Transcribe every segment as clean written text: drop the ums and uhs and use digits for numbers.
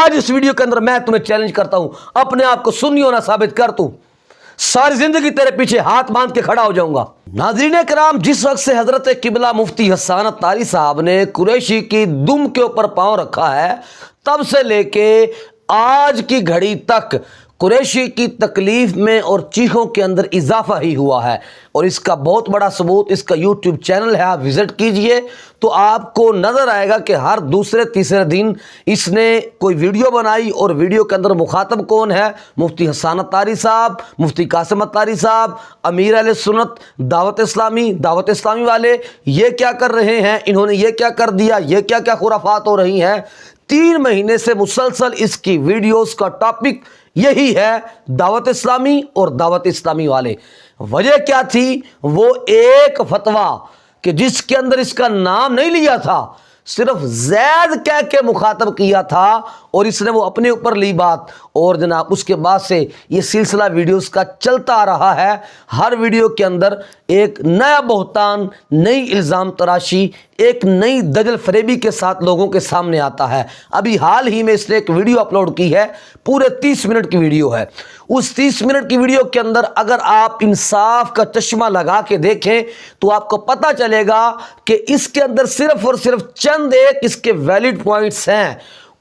آج اس ویڈیو کے اندر میں تمہیں چیلنج کرتا ہوں, اپنے آپ کو سنی ہونا ثابت کر, تو ساری زندگی تیرے پیچھے ہاتھ باندھ کے کھڑا ہو جاؤں گا. ناظرین کرام, جس وقت سے حضرت قبلہ مفتی حسان اتاری صاحب نے قریشی کی دم کے اوپر پاؤں رکھا ہے, تب سے لے کے آج کی گھڑی تک قریشی کی تکلیف میں اور چیخوں کے اندر اضافہ ہی ہوا ہے. اور اس کا بہت بڑا ثبوت اس کا یوٹیوب چینل ہے, آپ وزٹ کیجئے تو آپ کو نظر آئے گا کہ ہر دوسرے تیسرے دن اس نے کوئی ویڈیو بنائی, اور ویڈیو کے اندر مخاطب کون ہے؟ مفتی حسان اتاری صاحب, مفتی قاسم اتاری صاحب, امیر اہل سنت, دعوت اسلامی والے. یہ کیا کر رہے ہیں, انہوں نے یہ کیا کر دیا, یہ کیا کیا خرافات ہو رہی ہیں. 3 مہینے سے مسلسل اس کی ویڈیوز کا ٹاپک یہی ہے, دعوت اسلامی اور دعوت اسلامی والے. وجہ کیا تھی؟ وہ ایک فتویٰ کہ جس کے اندر اس کا نام نہیں لیا تھا, صرف زید کہہ کے مخاطب کیا تھا, اور اس نے وہ اپنے اوپر لی بات, اور جناب اس کے بعد سے یہ سلسلہ ویڈیوز کا چلتا آ رہا ہے. ہر ویڈیو کے اندر ایک نیا بہتان, نئی الزام تراشی, ایک نئی دجل فریبی کے ساتھ لوگوں کے سامنے آتا ہے. ابھی حال ہی میں اس نے ایک ویڈیو اپلوڈ کی ہے, پورے 30 منٹ کی ویڈیو ہے. اس 30 منٹ کی ویڈیو کے اندر اگر آپ انصاف کا چشمہ لگا کے دیکھیں تو آپ کو پتہ چلے گا کہ اس کے اندر صرف اور صرف چند ایک اس کے ویلڈ پوائنٹس ہیں,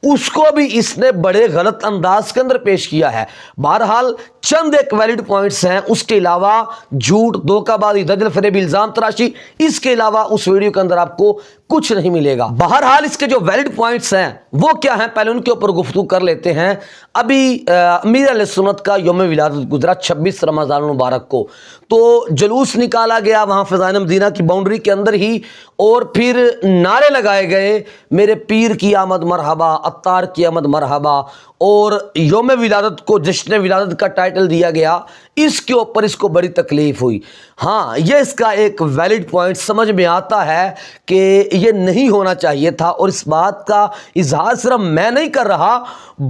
اس کو بھی اس نے بڑے غلط انداز کے اندر پیش کیا ہے. بہرحال چند ایک ویلڈ پوائنٹس ہیں, اس کے علاوہ جھوٹ, دھوکہ بازی, دجل فریبی, الزام تراشی, اس کے علاوہ اس ویڈیو کے اندر آپ کو کچھ نہیں ملے گا. بہرحال اس کے جو ویلڈ پوائنٹس ہیں وہ کیا ہیں, پہلے ان کے اوپر گفتگو کر لیتے ہیں. ابھی امیر اہل سنت کا یوم ولادت گزرا 26 رمضان المبارک کو, تو جلوس نکالا گیا وہاں فضائل مدینہ کی باؤنڈری کے اندر ہی, اور پھر نعرے لگائے گئے, میرے پیر کی آمد مرحبا, اتار کی آمد مرحبا, اور یوم ولادت کو جشن ولادت کا ٹائٹل دیا گیا. اس کے اوپر اس کو بڑی تکلیف ہوئی. ہاں, یہ اس کا ایک ویلڈ پوائنٹ سمجھ میں آتا ہے کہ یہ نہیں ہونا چاہیے تھا, اور اس بات کا اظہار صرف میں نہیں کر رہا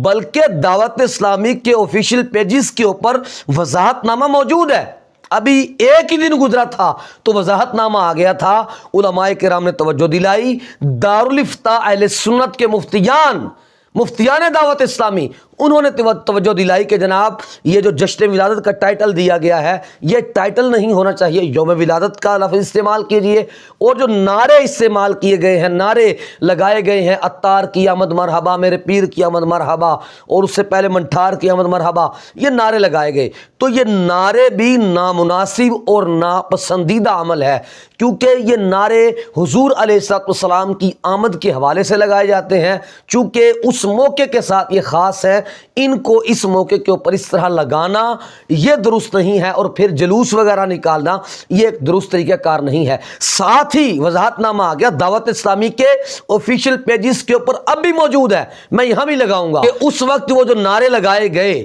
بلکہ دعوت اسلامی کے آفیشیل پیجز کے اوپر وضاحت نامہ موجود ہے. ابھی ایک ہی دن گزرا تھا تو وضاحت نامہ آ گیا تھا. علماء کرام نے توجہ دلائی, دارالافتاء اہل سنت کے مفتیان دعوت اسلامی, انہوں نے توجہ دلائی کہ جناب یہ جو جشن ولادت کا ٹائٹل دیا گیا ہے یہ ٹائٹل نہیں ہونا چاہیے, یوم ولادت کا لفظ استعمال کیجئے. اور جو نعرے استعمال کیے گئے ہیں, نعرے لگائے گئے ہیں, اتار کی آمد مرحبا, میرے پیر کی آمد مرحبا, اور اس سے پہلے منٹھار کی آمد مرحبا, یہ نعرے لگائے گئے. تو یہ نعرے بھی نامناسب اور ناپسندیدہ عمل ہے, کیونکہ یہ نعرے حضور علیہ السلام کی آمد کے حوالے سے لگائے جاتے ہیں. چونکہ اس موقع کے ساتھ یہ خاص ہے, ان کو اس موقع کے اوپر اس طرح لگانا یہ درست نہیں ہے, اور پھر جلوس وغیرہ نکالنا یہ ایک درست طریقہ کار نہیں ہے. ساتھ ہی وضاحت نامہ آ گیا دعوت اسلامی کے آفیشیل پیجز کے اوپر, اب بھی موجود ہے, میں یہاں بھی لگاؤں گا, کہ اس وقت وہ جو نعرے لگائے گئے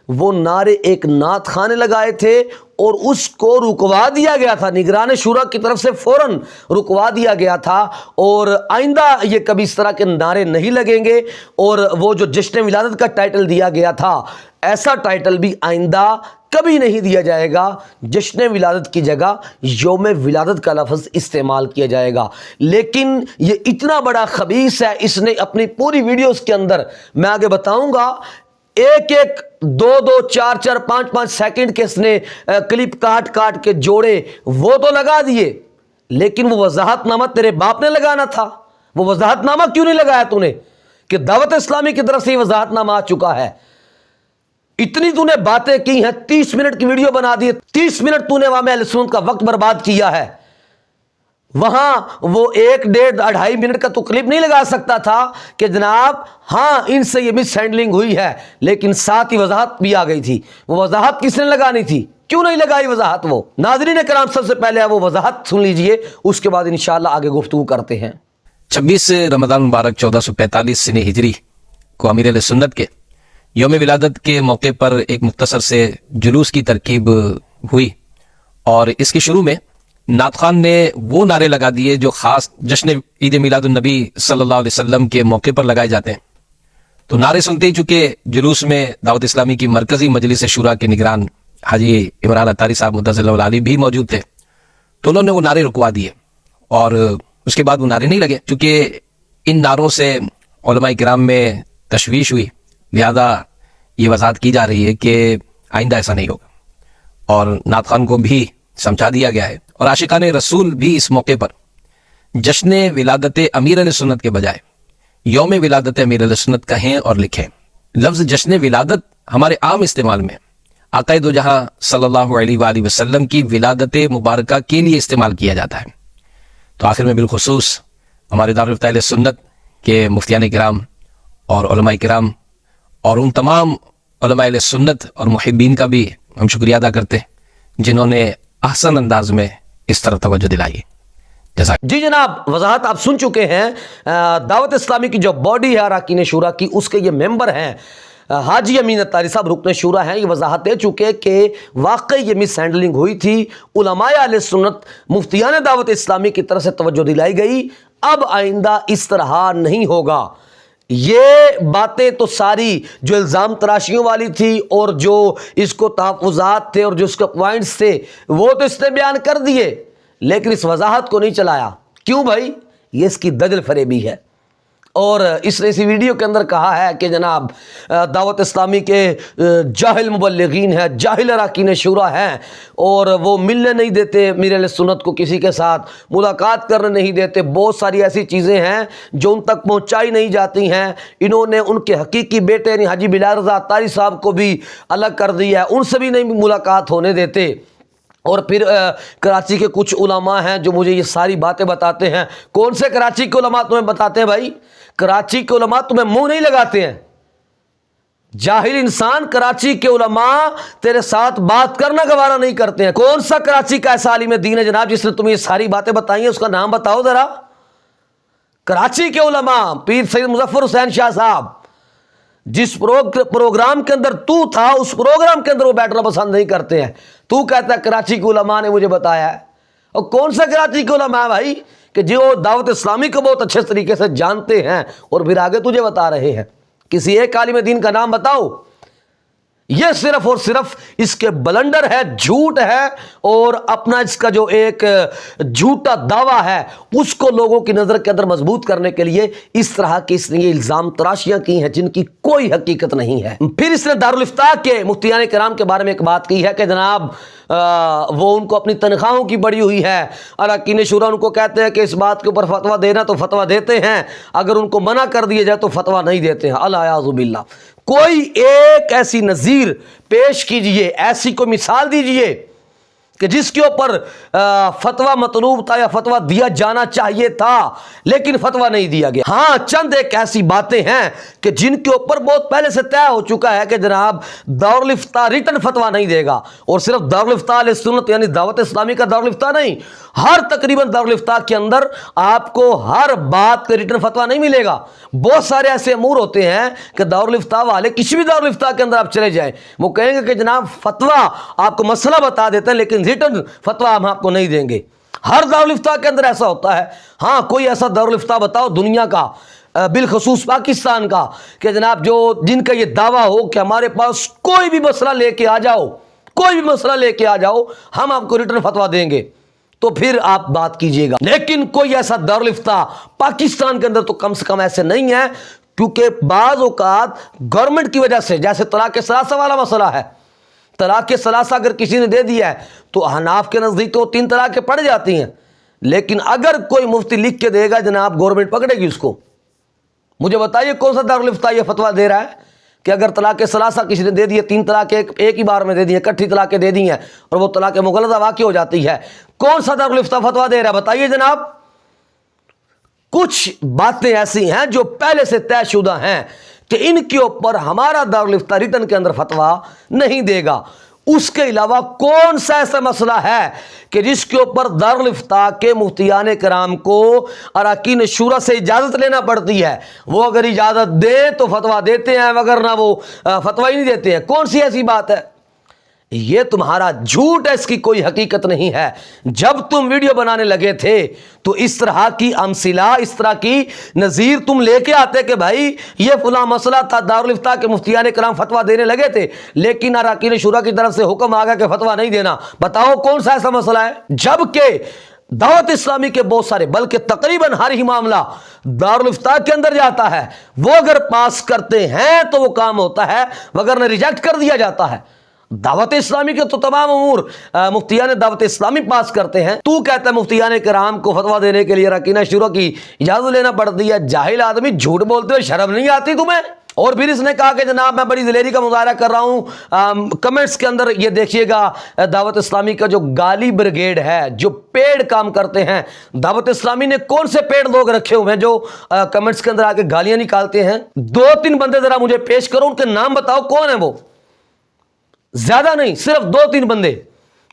وہ نعرے ایک نعت خاں نے لگائے تھے, اور اس کو رکوا دیا گیا تھا, نگران شورا کی طرف سے فوراً رکوا دیا گیا تھا, اور آئندہ یہ کبھی اس طرح کے نعرے نہیں لگیں گے. اور وہ جو جشن ولادت کا ٹائٹل دیا گیا تھا, ایسا ٹائٹل بھی آئندہ کبھی نہیں دیا جائے گا. جشن ولادت کی جگہ یوم ولادت کا لفظ استعمال کیا جائے گا. لیکن یہ اتنا بڑا خبیث ہے, اس نے اپنی پوری ویڈیوز کے اندر, میں آگے بتاؤں گا, ایک 2 4 5 سیکنڈ کے اس نے کلپ کاٹ کے جوڑے, وہ تو لگا دیے, لیکن وہ وضاحت نامہ تیرے باپ نے لگانا تھا. وہ وضاحت نامہ کیوں نہیں لگایا تو نے, کہ دعوت اسلامی کی طرف سے یہ وضاحت نامہ آ چکا ہے. اتنی تو نے باتیں کی ہیں, 30 منٹ کی ویڈیو بنا دی, 30 منٹ تو نے وہاں میں اہل سنت کا وقت برباد کیا ہے. وہاں وہ 1 ڈیڑھ 2.5 منٹ کا تو کلپ نہیں لگا سکتا تھا کہ جناب ہاں ان سے یہ مس ہینڈلنگ ہوئی ہے, لیکن ساتھ ہی وضاحت بھی آ گئی تھی. وہ وضاحت کس نے لگانی تھی, کیوں نہیں لگائی وضاحت وہ؟ ناظرین کرام, سب سے پہلے وہ وضاحت سن لیجئے, اس کے بعد انشاءاللہ آگے گفتگو کرتے ہیں. 26 رمضان مبارک 1445 سن ہجری کو امیر اہل سنت کے یوم ولادت کے موقع پر ایک مختصر سے جلوس کی ترکیب ہوئی, اور اس کے شروع میں نعت خان نے وہ نعرے لگا دیے جو خاص جشن عید میلاد النبی صلی اللہ علیہ وسلم کے موقع پر لگائے جاتے ہیں. تو نعرے سنتے ہی چونکہ جلوس میں دعوت اسلامی کی مرکزی مجلس شورا کے نگران حاجی عمران اتاری صاحب مدثر اللہ علیہ بھی موجود تھے, تو انہوں نے وہ نعرے رکوا دیے, اور اس کے بعد وہ نعرے نہیں لگے. چونکہ ان نعروں سے علماء کرام میں तशवीश हुई, लिहाजा ये वजाहत की जा रही है कि आइंदा ऐसा नहीं होगा और नात खान को भी समझा दिया गया है। और आशिकान रसूल भी इस मौके पर जश्न विलादत अमीर अहले सुन्नत के बजाय यौम विलादत अमीर अहले सुन्नत कहें और लिखें। लफ्ज़ जश्न विलादत हमारे आम इस्तेमाल में आक़ाए दो जहां सल्लल्लाहु अलैहि वसल्लम की विलादत मुबारका के लिए इस्तेमाल किया जाता है। तो आखिर में बिलखुसूस हमारे दारुल इफ्ता अहले सुन्नत के मुफ्तियान किराम और उलमाए किराम और उन तमाम उलमाए अहले सुन्नत और मुहिब्बीन का भी हम शुक्रिया अदा करते हैं जिन्होंने अहसन अंदाज में इस तरफ तवज्जो दिलाई। जैसा जी जनाब, वजाहत आप सुन चुके हैं। दावत इस्लामी की जो बॉडी है अरकान शूरा की, उसके ये मेंबर हैं हाजी अमीन अत्तारी साहब रुकन शूरा हैं। ये वजाहत दे चुके कि वाकई ये मिस हैंडलिंग हुई थी, उलमाए अहले सुन्नत मुफ्तियान दावत इस्लामी की तरफ से तवज्जो दिलाई गई। अब आइंदा इस तरह नहीं होगा। ये बातें तो सारी जो इल्ज़ाम तराशियों वाली थी और जो इसको तहफ़्फ़ुज़ात थे और जो उसके पॉइंट्स थे वो तो इसने बयान कर दिए, लेकिन इस वजाहत को नहीं चलाया। क्यों भाई? ये इसकी दजल फरेबी है। और इसने इसी वीडियो के अंदर कहा है कि जनाब दावत इस्लामी के जाहिल मुबल्लिगीन है, जाहिल अरकान शूरा हैं और वो मिलने नहीं देते अमीर अहले सुन्नत को, किसी के साथ मुलाकात करने नहीं देते। बहुत सारी ऐसी चीज़ें हैं जो उन तक पहुंचाई नहीं जाती हैं। इन्होंने उनके हकीकी बेटे यानी हाजी बिलाल रज़ा अत्तारी साहब को भी अलग कर दिया है, उनसे भी नहीं मुलाकात होने देते। और फिर कराची के कुछ उलमा हैं जो मुझे ये सारी बातें बताते हैं। कौन से कराची के उलमा तुम्हें बताते हैं भाई? कराची के उलमा तुम्हें मुंह नहीं लगाते हैं। जाहिल इंसान, कराची के उलमा तेरे साथ बात करना गवारा नहीं करते हैं। कौन सा कराची का ऐसा आलिम दीन है जनाब जिसने तुम्हें ये सारी बातें बताई हैं? उसका नाम बताओ जरा। कराची के उलमा, पीर सैयद मुजफ्फर हुसैन शाह साहब, जिस प्रोग्राम के अंदर तू था उस प्रोग्राम के अंदर वो बैठना पसंद नहीं करते हैं। तू कहता है कराची के उलमा ने मुझे बताया है। और कौन सा कराची के उलमा है भाई कि जो दावत इस्लामी को बहुत अच्छे तरीके से जानते हैं और फिर आगे तुझे बता रहे हैं? किसी एक आलिम दीन का नाम बताओ। यह सिर्फ और सिर्फ इसके बलंडर है, झूठ है और अपना इसका जो एक झूठा दावा है उसको लोगों की नज़र के अंदर मजबूत करने के लिए इस तरह की इसने ये इल्ज़ाम तराशियां की हैं जिनकी कोई हकीकत नहीं है। फिर इसने दारुल इफ्ता के मुफ्तियान किराम के बारे में एक बात की है कि जनाब वो उनको अपनी तनख्वाहों की बड़ी हुई है। अरकान शूरा उनको कहते हैं कि इस बात के ऊपर फतवा देना तो फतवा देते हैं, अगर उनको मना कर दिया जाए तो फतवा नहीं देते हैं। अल्लाह, कोई एक ऐसी नज़ीर पेश कीजिए, ऐसी कोई मिसाल दीजिए कि जिसके ऊपर फतवा मतलूब था या फतवा दिया जाना चाहिए था लेकिन फतवा नहीं दिया गया। हाँ, चंद एक ऐसी बातें हैं कि जिनके ऊपर बहुत पहले से तय हो चुका है कि जनाब दारुल इफ्ता रिटन फतवा नहीं देगा। और सिर्फ दारुल इफ्ता अहले सुन्नत यानी दावत इस्लामी का दारुल इफ्ता नहीं, हर तकरीबन दारुल इफ्ता के अंदर आपको हर बात का रिटन फतवा नहीं मिलेगा। बहुत सारे ऐसे अमूर होते हैं कि दारुल इफ्ता वाले, किसी भी दारुल इफ्ता के अंदर आप चले जाएं, वो कहेंगे कि जनाब फतवा आपको मसला बता देते हैं लेकिन रिटन फतवा हम आपको नहीं देंगे। हर दारुल इफ्ता के अंदर ऐसा होता है। हाँ, कोई ऐसा दारुल इफ्ता बताओ दुनिया का, बिलखसूस पाकिस्तान का, कि जनाब जो जिनका ये दावा हो कि हमारे पास कोई भी मसला लेके आ जाओ, कोई भी मसला लेके आ जाओ, हम आपको रिटर्न फतवा देंगे, तो फिर आप बात कीजिएगा। लेकिन कोई ऐसा दारुल इफ्ता पाकिस्तान के अंदर तो कम से कम ऐसे नहीं है, क्योंकि बाज़ औक़ात गवर्नमेंट की वजह से, जैसे तलाक़ सलासा वाला मसला है, तलाक़ सलासा अगर किसी ने दे दिया है तो हनाफ के नज़दीक तो 3 तलाक़ें पड़ जाती हैं। लेकिन अगर कोई मुफ्ती लिख के देगा जनाब, गवर्नमेंट पकड़ेगी उसको। मुझे बताइए कौन सा दारुल इफ्ता ये फतवा दे रहा है कि अगर तलाक़ सलासा किसी ने दे दिए, 3 तलाक़ एक ही बार में दे दी है, इकट्ठी तलाक़ें दे दी हैं और वो तलाक़ मुग़ल्लज़ा वाक़ई हो जाती है, कौन सा दारुल इफ्ता फतवा दे रहा है? बताइए जनाब। कुछ बातें ऐसी हैं जो पहले से तयशुदा हैं कि इनके ऊपर हमारा दारुल इफ्ता रिटन के अंदर फतवा नहीं देगा। उसके अलावा कौन सा ऐसा मसला है कि जिसके ऊपर दारुल इफ्ता के मुफ्तियान किराम को अरकान शूरा से इजाज़त लेना पड़ती है? वो अगर इजाज़त दे तो फतवा देते हैं, वगैरह ना वो फतवा ही नहीं देते हैं। कौन सी ऐसी बात है? ये तुम्हारा झूठ है, इसकी कोई हकीकत नहीं है। जब तुम वीडियो बनाने लगे थे तो इस तरह की अमसिला, इस तरह की नज़ीर तुम लेके आते कि भाई ये फला मसला था, दारुल इफ्ता के मुफ्तियान किराम फतवा देने लगे थे लेकिन अरकान शूरा की तरफ से हुक्म आ गया कि फतवा नहीं देना। बताओ कौन सा ऐसा मसला है? जबकि दावत इस्लामी के बहुत सारे, बल्कि तकरीबन हर ही मामला दारुल इफ्ता के अंदर जाता है। वो अगर पास करते हैं तो वो काम होता है, वगरना रिजेक्ट कर दिया जाता है। दावत इस्लामी के तो तमाम अमूर मुफ्तियान दावत इस्लामी पास करते हैं। तू कहता है मुफ्तियान किराम को फतवा देने के लिए अरकान शुरा की इजाजत लेना पड़ती है। जाहिल आदमी, झूठ बोलते हुए शर्म नहीं आती तुम्हें? और फिर इसने कहा कि जनाब मैं बड़ी दिलेरी का मुजाहरा कर रहा हूँ। कमेंट्स के अंदर ये देखिएगा, दावत इस्लामी का जो गाली ब्रिगेड है, जो पेड़ काम करते हैं, दावत इस्लामी ने कौन से पेड़ लोग रखे हुए हैं जो कमेंट्स के अंदर आके गालियां निकालते हैं? 2-3 बंदे जरा मुझे पेश करो, उनके नाम बताओ कौन है वो। ज्यादा नहीं, सिर्फ 2-3 बंदे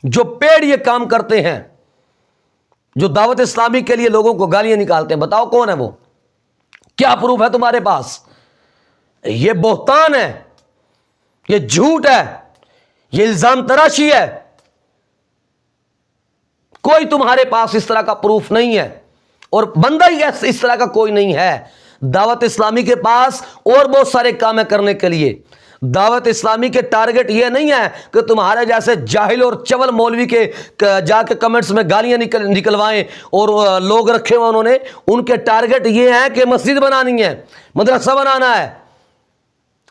जो पेड़ ये काम करते हैं, जो दावत इस्लामी के लिए लोगों को गालियां निकालते हैं। बताओ कौन है वो? क्या प्रूफ है तुम्हारे पास? ये बोहतान है, ये झूठ है, ये इल्जाम तराशी है। कोई तुम्हारे पास इस तरह का प्रूफ नहीं है, और बंदा ही इस तरह का कोई नहीं है। दावत इस्लामी के पास और बहुत सारे काम है करने के लिए। दावत इस्लामी के टारगेट ये नहीं है कि तुम्हारे जैसे जाहिल और चवल मौलवी के जाके कमेंट्स में गालियां निकलवाएं और लोग रखे हुए उन्होंने। उनके टारगेट ये है कि मस्जिद बनानी है, मदरसा बनाना है,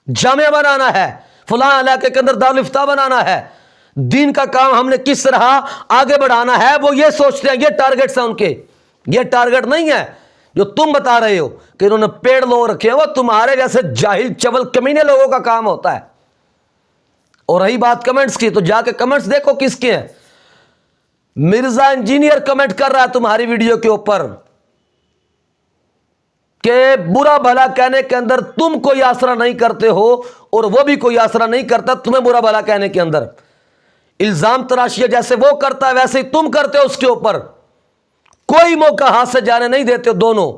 जामिया बनाना है, फलां इलाके के अंदर दारुल इफ्ता बनाना है, दीन का काम हमने किस तरह आगे बढ़ाना है, वो ये सोचते हैं। ये टारगेट्स हैं उनके। ये टारगेट नहीं है जो तुम बता रहे हो कि इन्होंने पेड़ लोग रखे हैं। वो तुम्हारे जैसे जाहिल चवल कमीने लोगों का काम होता है। और रही बात कमेंट्स की, तो जाके कमेंट्स देखो किसके हैं। मिर्जा इंजीनियर कमेंट कर रहा है तुम्हारी वीडियो के ऊपर कि बुरा भला कहने के अंदर तुम कोई आसरा नहीं करते हो और वो भी कोई आसरा नहीं करता तुम्हें बुरा भला कहने के अंदर। इल्जाम तराशी जैसे वो करता है वैसे ही तुम करते हो उसके ऊपर। कोई मौका हाथ से जाने नहीं देते हो दोनों।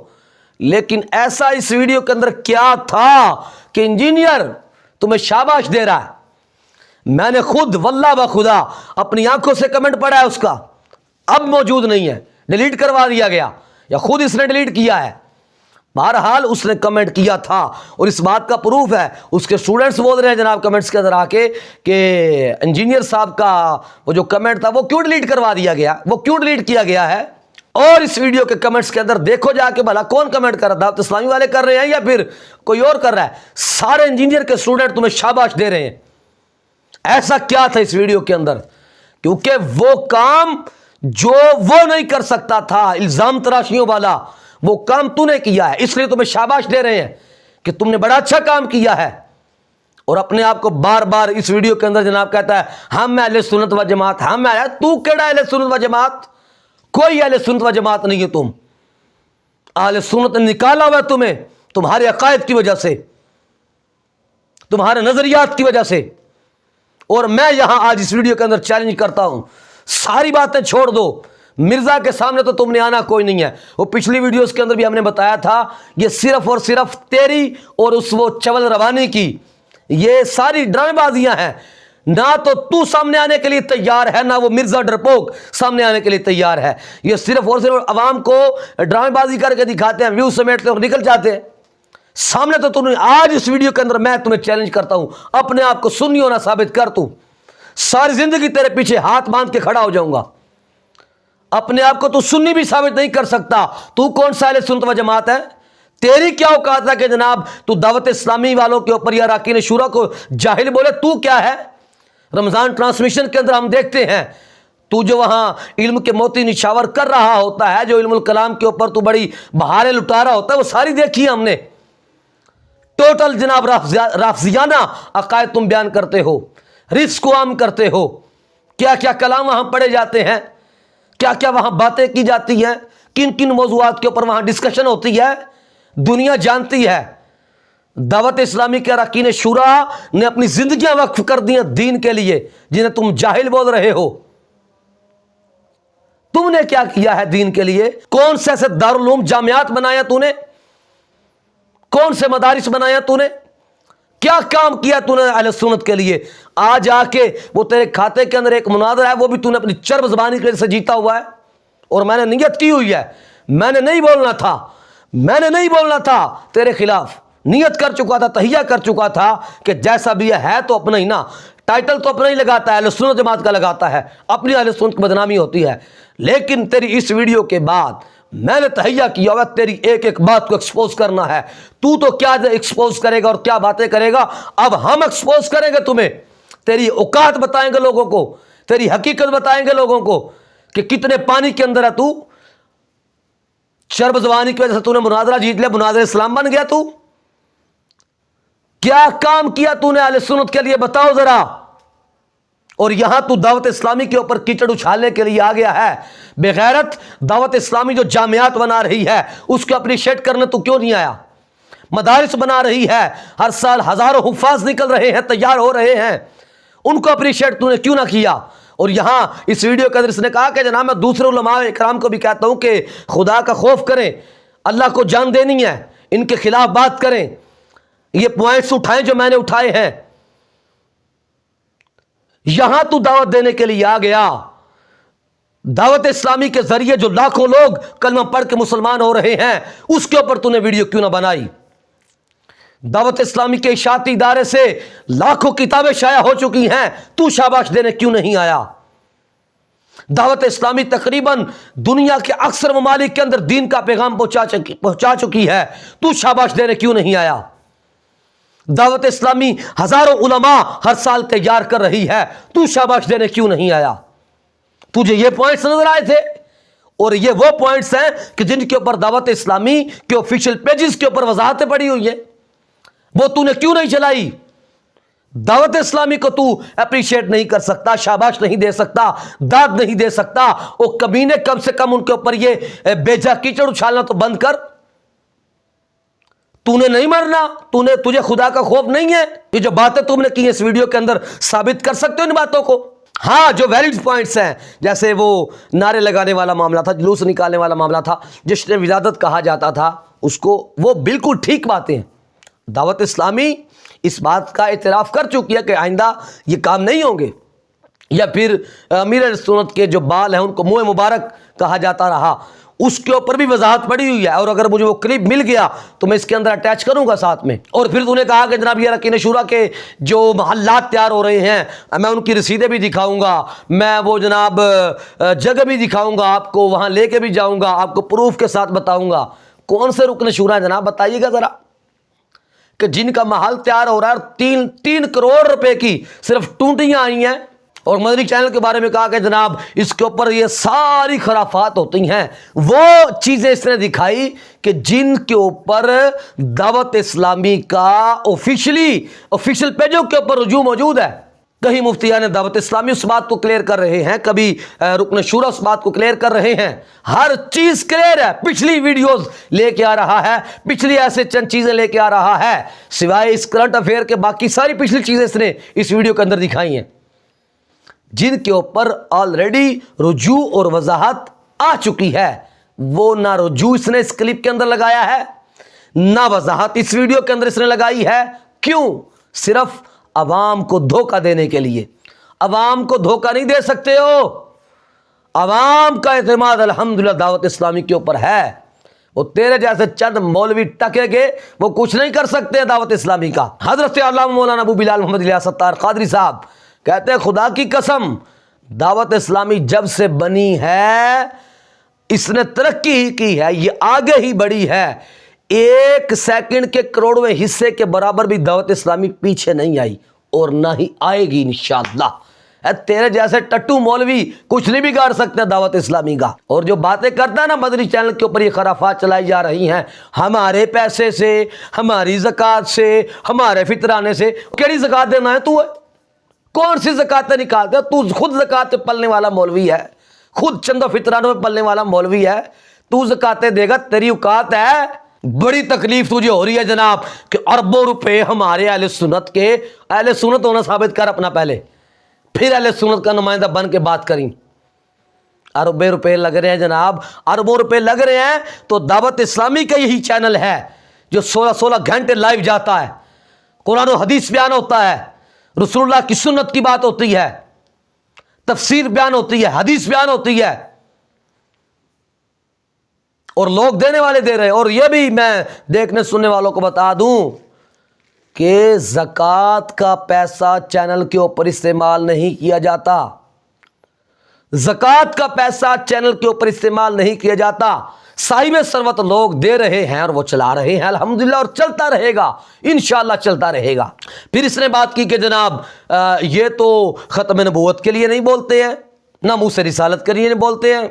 लेकिन ऐसा इस वीडियो के अंदर क्या था कि इंजीनियर तुम्हें शाबाश दे रहा है। मैंने खुद वल्लाह बखुदा अपनी आंखों से कमेंट पढ़ा है उसका, अब मौजूद नहीं है, डिलीट करवा दिया गया या खुद इसने डिलीट किया है। बहरहाल उसने कमेंट किया था और इस बात का प्रूफ है। उसके स्टूडेंट्स बोल रहे हैं जनाब कमेंट्स के अंदर आके कि इंजीनियर साहब का वो जो कमेंट था वो क्यों डिलीट करवा दिया गया, वो क्यों डिलीट किया गया है। और इस वीडियो के कमेंट्स के अंदर देखो जाके भला कौन कमेंट कर रहा है, दावत इस्लामी वाले कर रहे हैं या फिर कोई और कर रहा है। सारे इंजीनियर के स्टूडेंट तुम्हें शाबाश दे रहे हैं। ऐसा क्या था इस वीडियो के अंदर? क्योंकि वो काम जो वो नहीं कर सकता था, इल्जाम तराशियों वाला, वो काम तूने किया है, इसलिए तुम्हें शाबाश दे रहे हैं कि तुमने बड़ा अच्छा काम किया है। और अपने आप को बार बार इस वीडियो के अंदर जनाब कहता है हम अहले सुन्नत व जमात, हम अहले। तू केड़ा अहले सुन्नत व जमात? कोई अहले सुन्नत व जमात नहीं है तुम। अहले सुन्नत ने निकाला हुआ तुम्हें तुम्हारे अकायद की वजह से, तुम्हारे नजरियात की वजह से। और मैं यहां आज इस वीडियो के अंदर चैलेंज करता हूं, सारी बातें छोड़ दो। मिर्जा के सामने तो तुमने आना कोई नहीं है। वो पिछली वीडियोस के अंदर भी हमने बताया था, ये सिर्फ और सिर्फ तेरी और उस वो चवल रवानी की ये सारी ड्रामेबाजियां हैं। ना तो तू सामने आने के लिए तैयार है, ना वो मिर्जा डरपोक सामने आने के लिए तैयार है। ये सिर्फ और सिर्फ अवाम को ड्रामेबाजी करके दिखाते हैं, व्यू समेटते और निकल जाते हैं। सामने तो तुमने आज इस वीडियो के अंदर मैं तुम्हें चैलेंज करता हूं, अपने आप को सुन्नी होना साबित कर। तू सारी जिंदगी तेरे पीछे हाथ बांध के खड़ा हो जाऊंगा। अपने आप को तू सुन्नी भी साबित नहीं कर सकता। तू कौन सा अहले सुन्नत व जमात है? तेरी क्या औकात है कि जनाब तू दावत इस्लामी वालों के ऊपर या अरकान शुरा को जाहिल बोले? तू क्या है? रमजान ट्रांसमिशन के अंदर हम देखते हैं तू जो वहां इल्म के मोती निछावर कर रहा होता है, जो इल्मुल कलाम के ऊपर तू बड़ी बहारें लुटा रहा होता है, वो सारी देखी हमने। टोटल जनाब राफजियाना अकायद तुम बयान करते हो, रिस्क को आम करते हो। क्या क्या कलाम वहां पढ़े जाते हैं, क्या क्या वहां बातें की जाती हैं, किन किन मौजूआत के ऊपर वहां डिस्कशन होती है, दुनिया जानती है। दावत इस्लामी के अरकान शुरा ने अपनी जिंदगियां वक्फ कर दी हैं दीन के लिए, जिन्हें तुम जाहिल बोल रहे हो। तुमने क्या किया है दीन के लिए? कौन से ऐसे दारुल उलूम जामियात बनाया तूने? कौन से मदारिस बनाया तूने? क्या काम किया तूने अहले सुन्नत के लिए? आज आके वो तेरे खाते के अंदर एक मुनादरा है, वो भी तूने अपनी चर्ब ज़बानी के से जीता हुआ है। और मैंने नियत की हुई है, मैंने नहीं बोलना था तेरे खिलाफ। नियत कर चुका था, तहिया कर चुका था कि जैसा भी है तो अपना ही ना। टाइटल तो अपना ही लगाता है, अहले सुन्नत जमात का लगाता है, अपनी अहले सुन्नत की बदनामी होती है। लेकिन तेरी इस वीडियो के बाद मैंने तहैया किया हुआ तेरी एक एक बात को एक्सपोज करना है। तू तो क्या एक्सपोज करेगा और क्या बातें करेगा, अब हम एक्सपोज करेंगे तुम्हें। तेरी औकात बताएंगे लोगों को, तेरी हकीकत बताएंगे लोगों को कि कितने पानी के अंदर है तू। शर्ब ज़बानी की वजह से तूने मुनाजरा जीत लिया, मुनाजरा इस्लाम बन गया तू। क्या काम किया तूने अहले सुन्नत के लिए, बताओ जरा। और यहां तू दावत इस्लामी के ऊपर कीचड़ उछालने के लिए आ गया है। बेगैरत, दावत इस्लामी जो जामियात बना रही है उसको अप्रिशिएट करने तू क्यों नहीं आया? मदारिस बना रही है, हर साल हजारों हुफ्फाज निकल रहे हैं, तैयार हो रहे हैं, उनको अप्रिशिएट तूने क्यों ना किया? और यहां इस वीडियो के अंदर इसने कहा कि जनाब मैं दूसरे उलमा इकराम को भी कहता हूं कि खुदा का खौफ करें, अल्लाह को जान देनी है, इनके खिलाफ बात करें। ये पॉइंट्स उठाएं जो मैंने उठाए हैं। यहां तू दावत देने के लिए आ गया। दावत इस्लामी के जरिए जो लाखों लोग कलमा पढ़ के मुसलमान हो रहे हैं, उसके ऊपर तूने वीडियो क्यों ना बनाई? दावत इस्लामी के इशाती इदारे से लाखों किताबें शाया हो चुकी हैं, तू शाबाश देने क्यों नहीं आया? दावत इस्लामी तकरीबन दुनिया के अक्सर ममालिक के अंदर दीन का पैगाम पहुंचा चुकी है, तू शाबाश देने क्यों नहीं आया? दावत इस्लामी हजारों उलमा हर साल तैयार कर रही है, तू शाबाश देने क्यों नहीं आया? तुझे ये पॉइंट्स नजर आए थे, और ये वो पॉइंट्स हैं कि जिनके ऊपर दावत इस्लामी के ऑफिशियल पेजेस के ऊपर वजाहतें पड़ी हुई है, वो तूने क्यों नहीं चलाई? दावत इस्लामी को तू अप्रिशिएट नहीं कर सकता, शाबाश नहीं दे सकता, दाद नहीं दे सकता। वो कमीने कम से कम उनके ऊपर ये बेजा कीचड़ उछालना तो बंद कर। तूने नहीं मरना, तुझे खुदा का खौफ नहीं है। ये जो बातें तुमने की इस वीडियो के अंदर साबित कर सकते हो इन बातों को। हाँ, जो वैलिड पॉइंट्स हैं, जैसे वो नारे लगाने वाला मामला था, जुलूस निकालने वाला मामला था, जिसने विलादत कहा जाता था उसको, वो बिल्कुल ठीक बातें हैं। दावत इस्लामी इस बात का इतराफ़ कर चुकी है कि आइंदा ये काम नहीं होंगे, या फिर अमीर सुन्नत के जो बाल हैं उनको मुँह मुबारक कहा जाता रहा, उसके ऊपर भी वजाहत पड़ी हुई है। और अगर मुझे वो क्लिप मिल गया तो मैं इसके अंदर अटैच करूंगा साथ में। और फिर तूने कहा कि जनाब ये अरकान शूरा के जो महल्लात तैयार हो रहे हैं, मैं उनकी रसीदें भी दिखाऊंगा, मैं वो जनाब जगह भी दिखाऊंगा, आपको वहाँ लेके भी जाऊंगा, आपको प्रूफ के साथ बताऊंगा। कौन से रुकन शूरा है जनाब, बताइएगा ज़रा, कि जिनका महल तैयार हो रहा है, 3 करोड़ रुपए की सिर्फ टूटियाँ आई हैं। और मदनी चैनल के बारे में कहा कि जनाब इसके ऊपर ये सारी खराफात होती हैं। वो चीज़ें इसने दिखाई कि जिनके ऊपर दावत इस्लामी का ऑफिशियल पेजों के ऊपर रुजू मौजूद है। कहीं मुफ्तियान दावत इस्लामी उस बात को क्लियर कर रहे हैं, कभी रुकन शूरा उस बात को क्लियर कर रहे हैं। हर चीज़ क्लियर है, पिछली वीडियोस लेके आ रहा है, पिछली ऐसे चंद चीज़ें लेके आ रहा है, सिवाय इस करंट अफेयर के बाकी सारी पिछली चीज़ें इसने इस वीडियो के अंदर दिखाई हैं, जिनके ऊपर ऑलरेडी रुजू और वजाहत आ चुकी है। वो ना रुजू इसने इस क्लिप के अंदर लगाया है, ना वजाहत इस वीडियो के अंदर इसने लगाई है। क्यों? सिर्फ अवाम को धोखा देने के लिए। अवाम को धोखा नहीं दे सकते हो। अवाम का एतमाद अल्हम्दुलिल्लाह दावत इस्लामी के ऊपर है। वो तेरे जैसे चंद मौलवी टके के वो कुछ नहीं कर सकते दावत इस्लामी का। हजरत अल्लामा मौलाना अबू बिलाल मोहम्मद इलियास सत्तार कादरी साहब कहते हैं, खुदा की कसम, दावत इस्लामी जब से बनी है इसने तरक्की ही की है, ये आगे ही बढ़ी है। 1 सेकंड के करोड़वें हिस्से के बराबर भी दावत इस्लामी पीछे नहीं आई और ना ही आएगी इंशाअल्लाह। तेरे जैसे टट्टू मौलवी कुछ नहीं बिगाड़ सकते दावत इस्लामी का। और जो बातें करता है ना मदनी चैनल के ऊपर, ये खराफात चलाई जा रही हैं हमारे पैसे से, हमारी ज़कात से, हमारे फितराने से। केड़ी ज़कात देना है तू? कौन सी ज़कातें निकालते हो? तू खुद ज़कात पे पलने वाला मौलवी है, खुद चंदो फितरानों पे पलने वाला मौलवी है। तू ज़कातें देगा, तेरी औकात है? बड़ी तकलीफ तुझे हो रही है जनाब कि अरबों रुपए हमारे अहले सुन्नत के, अहले सुन्नत होना साबित कर अपना पहले, फिर अहले सुन्नत का नुमाइंदा बन के बात करी। अरबों रुपए लग रहे हैं जनाब, अरबों रुपए लग रहे हैं तो दावत इस्लामी का यही चैनल है जो 16-16 घंटे लाइव जाता है, कुरान और हदीस बयान होता है, रसूलुल्लाह की सुन्नत की बात होती है, तफसीर बयान होती है, हदीस बयान होती है, और लोग देने वाले दे रहे हैं। और यह भी मैं देखने सुनने वालों को बता दूं کہ زکوٰۃ کا پیسہ چینل کے اوپر استعمال نہیں کیا جاتا، زکوٰۃ کا پیسہ چینل کے اوپر استعمال نہیں کیا جاتا، صاحب ثروت لوگ دے رہے ہیں اور وہ چلا رہے ہیں الحمدللہ، اور چلتا رہے گا انشاءاللہ، چلتا رہے گا۔ پھر اس نے بات کی کہ جناب یہ تو ختم نبوت کے لیے نہیں بولتے ہیں، نہ منہ سے رسالت کے لیے نہیں بولتے ہیں،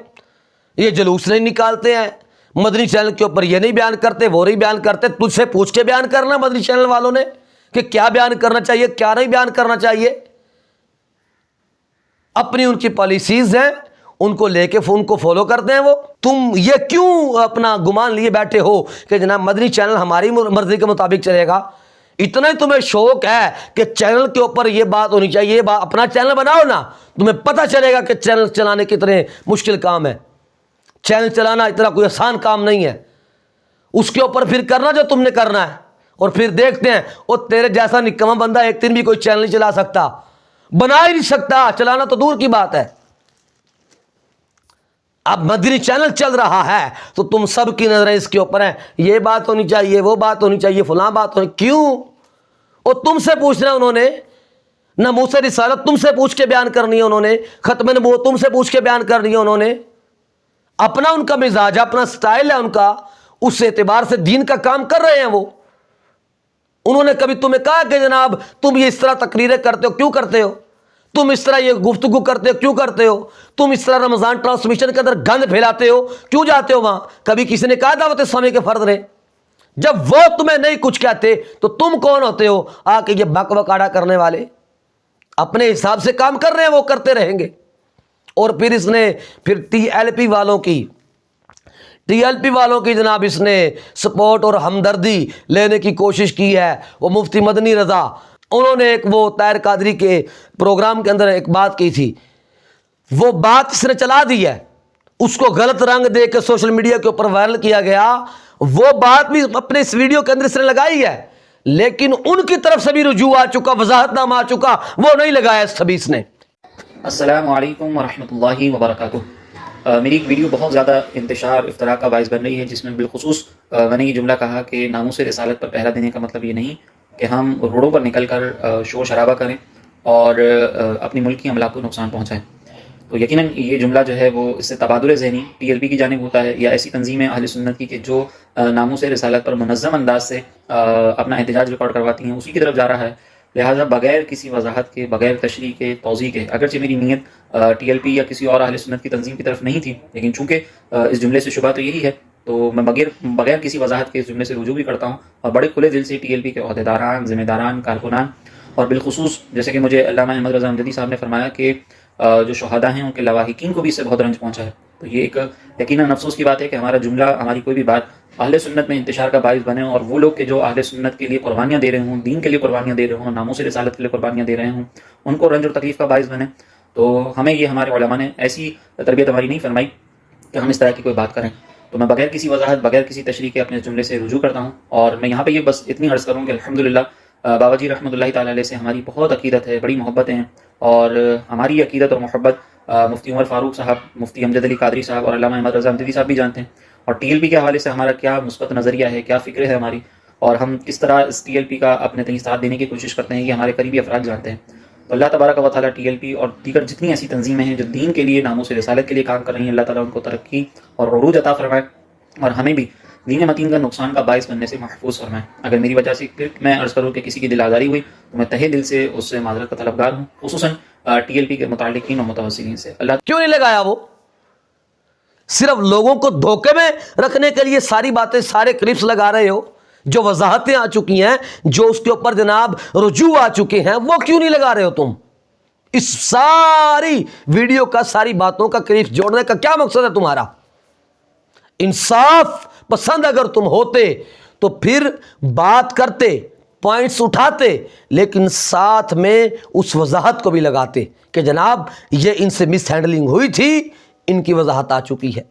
یہ جلوس نہیں نکالتے ہیں، مدنی چینل کے اوپر یہ نہیں بیان کرتے، وہ نہیں بیان کرتے۔ تجھ سے پوچھ کے بیان کرنا مدنی چینل والوں نے کہ کیا بیان کرنا چاہیے کیا نہیں بیان کرنا چاہیے، اپنی ان کی پالیسیز ہیں، ان کو لے کے ان کو فالو کرتے ہیں وہ۔ تم یہ کیوں اپنا گمان لیے بیٹھے ہو کہ جناب مدنی چینل ہماری مرضی کے مطابق چلے گا؟ اتنا ہی تمہیں شوق ہے کہ چینل کے اوپر یہ بات ہونی چاہیے، یہ بات اپنا چینل بناؤ نا، تمہیں پتہ چلے گا کہ چینل چلانے کتنے مشکل کام ہے۔ چینل چلانا اتنا کوئی آسان کام نہیں ہے، اس کے اوپر پھر کرنا جو تم نے کرنا ہے، اور پھر دیکھتے ہیں وہ تیرے جیسا نکما بندہ ایک دن بھی کوئی چینل نہیں چلا سکتا، بنا ہی نہیں سکتا، چلانا تو دور کی بات ہے۔ اب مدنی چینل چل رہا ہے تو تم سب کی نظریں اس کے اوپر ہیں، یہ بات ہونی چاہیے، وہ بات ہونی چاہیے، فلاں بات ہونی، کیوں؟ اور تم سے پوچھنا انہوں نے، نہ منہ سے رسالت تم سے پوچھ کے بیان کرنی ہے انہوں نے، ختم نبوت تم سے پوچھ کے بیان کرنی ہے انہوں نے، اپنا ان کا مزاج ہے، اپنا سٹائل ہے ان کا، اس اعتبار سے دین کا کام کر رہے ہیں وہ۔ انہوں نے کبھی تمہیں کہا کہ جناب تم یہ اس طرح تقریریں کرتے ہو، کیوں کرتے ہو؟ تم اس طرح یہ گفتگو کرتے ہو، کیوں کرتے ہو؟ تم اس طرح رمضان ٹرانسمیشن کے اندر گند پھیلاتے ہو، کیوں جاتے ہو وہاں؟ کبھی کسی نے کہا دعوت اسلامی کے فرد نے؟ جب وہ تمہیں نہیں کچھ کہتے تو تم کون ہوتے ہو آ کے یہ بک بکاڑا کرنے والے؟ اپنے حساب سے کام کر رہے ہیں، وہ کرتے رہیں گے۔ اور پھر اس نے پھر ٹی ایل پی والوں کی جناب اس نے سپورٹ اور ہمدردی لینے کی کوشش کی ہے۔ وہ مفتی مدنی رضا، انہوں نے ایک وہ طاہر قادری کے پروگرام کے اندر ایک بات کی تھی، وہ بات اس نے چلا دی ہے، اس کو غلط رنگ دے کے سوشل میڈیا کے اوپر وائرل کیا گیا، وہ بات بھی اپنے اس ویڈیو کے اندر اس نے لگائی ہے، لیکن ان کی طرف سے بھی رجوع آ چکا، وضاحت نامہ آ چکا، وہ نہیں لگایا اس خبیث نے۔ السلام علیکم ورحمۃ اللہ وبرکاتہ۔ میری ایک ویڈیو بہت زیادہ انتشار افتراء کا باعث بن رہی ہے، جس میں بالخصوص میں نے یہ جملہ کہا کہ ناموس رسالت پر پہرا دینے کا مطلب یہ نہیں کہ ہم روڈوں پر نکل کر شور شرابہ کریں اور اپنی ملک کی املاک کو نقصان پہنچائیں۔ تو یقیناً یہ جملہ جو ہے وہ اس سے تبادل ذہنی ٹی ایل پی کی جانب ہوتا ہے، یا ایسی تنظیمیں اہل سنت کی کہ جو ناموس رسالت پر منظم انداز سے اپنا احتجاج ریکارڈ کرواتی ہیں، اسی کی طرف جا رہا ہے۔ لہٰذا بغیر کسی وضاحت کے، بغیر تشریح کے، توضیح کے، اگرچہ میری نیت ٹی ایل پی یا کسی اور اہل سنت کی تنظیم کی طرف نہیں تھی، لیکن چونکہ اس جملے سے شبہ تو یہی ہے، تو میں بغیر کسی وضاحت کے اس جملے سے رجوع بھی کرتا ہوں، اور بڑے کھلے دل سے ٹی ایل پی کے عہدیداران، ذمہ داران، کارکنان، اور بالخصوص جیسے کہ مجھے علامہ احمد رضا امجدی صاحب نے فرمایا کہ جو شہداء ہیں ان کے لواحقین کو بھی اس سے بہت رنج پہنچا ہے۔ تو یہ ایک یقیناً افسوس کی بات ہے کہ ہمارا جملہ، ہماری کوئی بھی بات اہل سنت میں انتشار کا باعث بنے، اور وہ لوگ کہ جو اہل سنت کے لیے قربانیاں دے رہے ہوں، دین کے لیے قربانیاں دے رہے ہوں، ناموس رسالت کے لیے قربانیاں دے رہے ہوں، ان کو رنج اور تکلیف کا باعث بنے۔ تو ہمیں یہ ہمارے علماء نے ایسی تربیت ہماری نہیں فرمائی کہ ہم اس طرح کی کوئی بات کریں۔ تو میں بغیر کسی وضاحت، بغیر کسی تشریح کے اپنے جملے سے رجوع کرتا ہوں، اور میں یہاں پہ یہ بس اتنی عرض کروں کہ الحمدللہ بابا جی رحمۃ اللہ تعالیٰ علیہ سے ہماری بہت عقیدت ہے، بڑی محبتیں ہیں، اور ہماری عقیدت اور محبت مفتی عمر فاروق صاحب، مفتی امجد علی قادری صاحب اور علامہ احمد رضا امجدی صاحب بھی جانتے ہیں، اور ٹی ایل پی کے حوالے سے ہمارا کیا مثبت نظریہ ہے، کیا فکر ہے ہماری، اور ہم کس طرح اس ٹی ایل پی کا اپنے تئیں ساتھ دینے کی کوشش کرتے ہیں، یہ ہمارے قریبی افراد جانتے ہیں۔ تو اللہ تبارک و تعالیٰ ٹی ایل پی اور دیگر جتنی ایسی تنظیمیں ہیں جو دین کے لیے، ناموس رسالت کے لیے کام کر رہی ہیں، اللہ تعالیٰ ان کو ترقی اور عروج عطا فرمائے، اور ہمیں بھی دین متین کا نقصان کا باعث بننے سے محفوظ فرمائے۔ اگر میری وجہ سے پھر میں عرض کروں کہ کسی کی دل آزاری ہوئی تو میں تہہ دل سے اس سے معذرت کا طلبگار ہوں، خصوصاً ٹی ایل پی کے متعلقین اور متوسلین سے۔ اللہ کیوں نہیں لگایا؟ وہ صرف لوگوں کو دھوکے میں رکھنے کے لیے ساری باتیں، سارے کلپس لگا رہے ہو، جو وضاحتیں آ چکی ہیں، جو اس کے اوپر جناب رجوع آ چکے ہیں، وہ کیوں نہیں لگا رہے ہو تم؟ اس ساری ویڈیو کا، ساری باتوں کا کلپس جوڑنے کا کیا مقصد ہے تمہارا؟ انصاف پسند اگر تم ہوتے تو پھر بات کرتے، پوائنٹس اٹھاتے، لیکن ساتھ میں اس وضاحت کو بھی لگاتے کہ جناب یہ ان سے مس ہینڈلنگ ہوئی تھی، ان کی وضاحت آ چکی ہے۔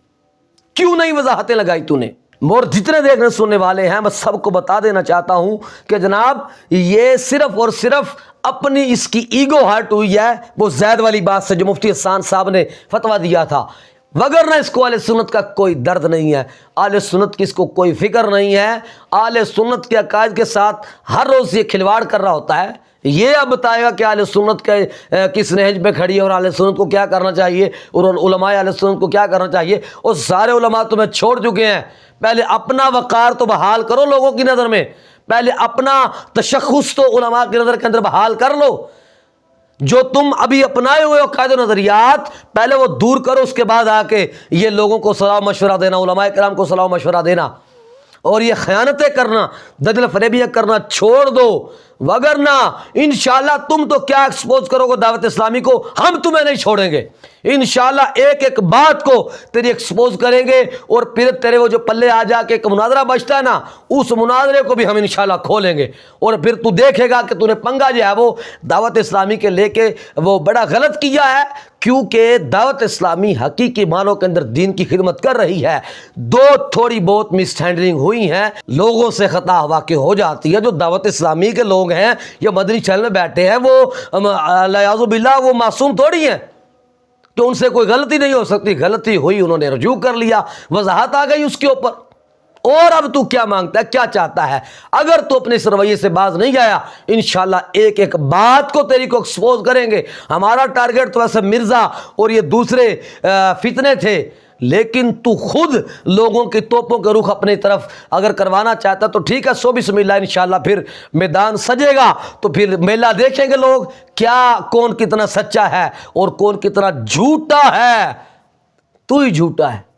کیوں نہیں وضاحتیں لگائی تو نے؟ اور جتنے دیکھنے سننے والے ہیں میں سب کو بتا دینا چاہتا ہوں کہ جناب یہ صرف اور صرف اپنی اس کی ایگو ہرٹ ہوئی ہے، وہ زید والی بات سے جو مفتی حسان صاحب نے فتویٰ دیا تھا، वगरना इसको आले सुन्नत का कोई दर्द नहीं है, आले सुन्नत की इसको कोई फिक्र नहीं है। आले सुन्नत के अकायद के साथ हर रोज़ ये खिलवाड़ कर रहा होता है। ये अब बताएगा कि आले सुन्नत के किस नहज पे खड़ी है और आले सुन्नत को क्या करना चाहिए और उलमाए आले सुन्नत को क्या करना चाहिए। और सारे उलमा तुम्हें छोड़ चुके हैं। पहले अपना वक़ार तो बहाल करो लोगों की नज़र में, पहले अपना तशख़्ख़ुस तो उलमा की नज़र के अंदर बहाल कर लो। जो तुम अभी अपनाए हुए हो कायदे नज़रियात, पहले वो दूर करो, उसके बाद आके ये लोगों को सलाह मशवरा देना, उलमाए किराम को सलाह मशवरा देना और ये ख़यानतें करना, दजल फरेबियाँ करना छोड़ दो। वगरना इंशाअल्लाह तुम तो क्या एक्सपोज करोगे दावत इस्लामी को, हम तुम्हें नहीं छोड़ेंगे। इंशाअल्लाह एक एक बात को तेरी एक्सपोज करेंगे और फिर तेरे वो जो पल्ले आ जाके एक मुनाजरा बचता है ना, उस मुनाजरे को भी हम इंशाअल्लाह खोलेंगे और फिर तू देखेगा कि तूने पंगा जो है वो दावत इस्लामी के लेके वो बड़ा गलत किया है। क्योंकि दावत इस्लामी हकीकी मानों के अंदर दीन की खिदमत कर रही है। दो थोड़ी बहुत मिस हैंडलिंग हुई है, लोगों से खता वाक़ई हो जाती है। जो दावत इस्लामी के लोग हैं या मदनी चैनल में बैठे हैं वो अल्लाह बिल्ला वो मासूम थोड़ी हैं कि उनसे कोई गलती नहीं हो सकती। गलती हुई, उन्होंने रुजू कर लिया, वजाहत आ गई उसके ऊपर। और अब तू क्या मांगता है, क्या चाहता है? अगर तू अपने इस रवैये से बाज नहीं आया, इंशाल्लाह एक एक बात को तेरी को एक्सपोज करेंगे। हमारा टारगेट तो वैसे मिर्ज़ा और ये दूसरे फितने थे, लेकिन तू खुद लोगों की तोपों के रुख अपनी तरफ अगर करवाना चाहता तो ठीक है, सो बिस्मिल्लाह, इंशाल्लाह फिर मैदान सजेगा तो फिर मेला देखेंगे लोग क्या कौन कितना सच्चा है और कौन कितना झूठा है। तू ही झूठा है।